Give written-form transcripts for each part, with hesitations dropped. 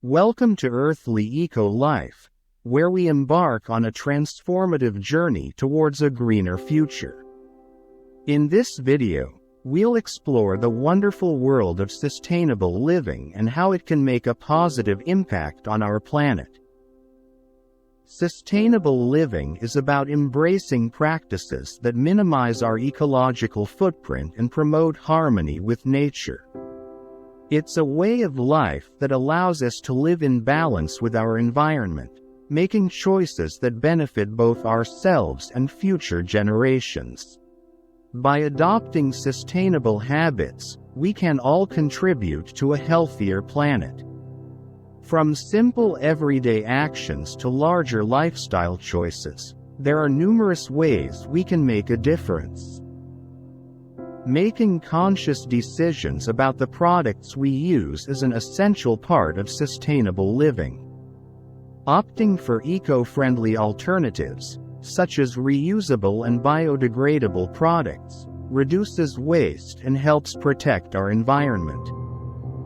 Welcome to Earthly Eco-Life, where we embark on a transformative journey towards a greener future. In this video, we'll explore the wonderful world of sustainable living and how it can make a positive impact on our planet. Sustainable living is about embracing practices that minimize our ecological footprint and promote harmony with nature. It's a way of life that allows us to live in balance with our environment, making choices that benefit both ourselves and future generations. By adopting sustainable habits, we can all contribute to a healthier planet. From simple everyday actions to larger lifestyle choices, there are numerous ways we can make a difference. Making conscious decisions about the products we use is an essential part of sustainable living. Opting for eco-friendly alternatives, such as reusable and biodegradable products, reduces waste and helps protect our environment.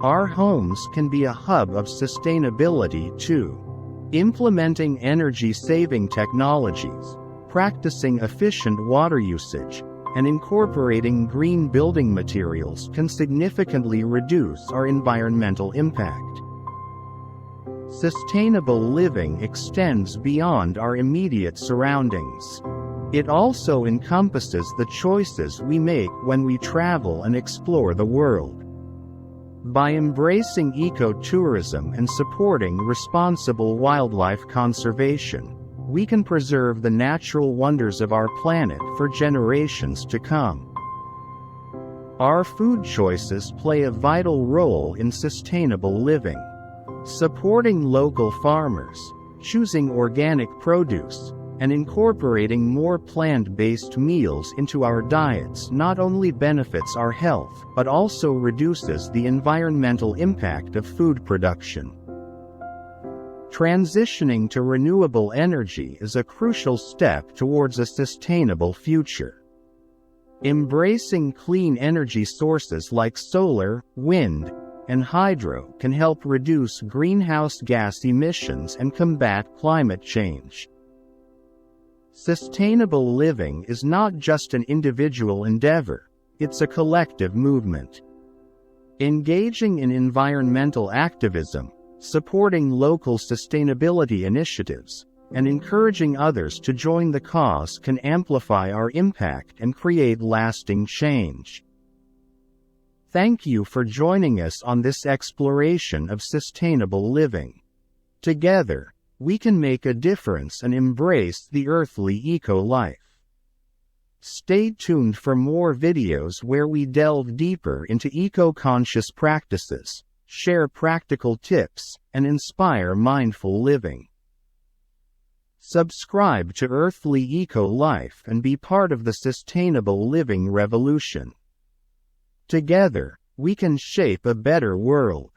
Our homes can be a hub of sustainability too. Implementing energy-saving technologies, practicing efficient water usage, and incorporating green building materials can significantly reduce our environmental impact. Sustainable living extends beyond our immediate surroundings. It also encompasses the choices we make when we travel and explore the world. By embracing ecotourism and supporting responsible wildlife conservation, we can preserve the natural wonders of our planet for generations to come. Our food choices play a vital role in sustainable living. Supporting local farmers, choosing organic produce, and incorporating more plant-based meals into our diets not only benefits our health but also reduces the environmental impact of food production. Transitioning to renewable energy is a crucial step towards a sustainable future. Embracing clean energy sources like solar, wind, and hydro can help reduce greenhouse gas emissions and combat climate change. Sustainable living is not just an individual endeavor, it's a collective movement. Engaging in environmental activism, supporting local sustainability initiatives, and encouraging others to join the cause can amplify our impact and create lasting change. Thank you for joining us on this exploration of sustainable living. Together, we can make a difference and embrace the earthly eco-life. Stay tuned for more videos where we delve deeper into eco-conscious practices, share practical tips, and inspire mindful living. Subscribe to Earthly Eco-Life and be part of the sustainable living revolution. Together, we can shape a better world.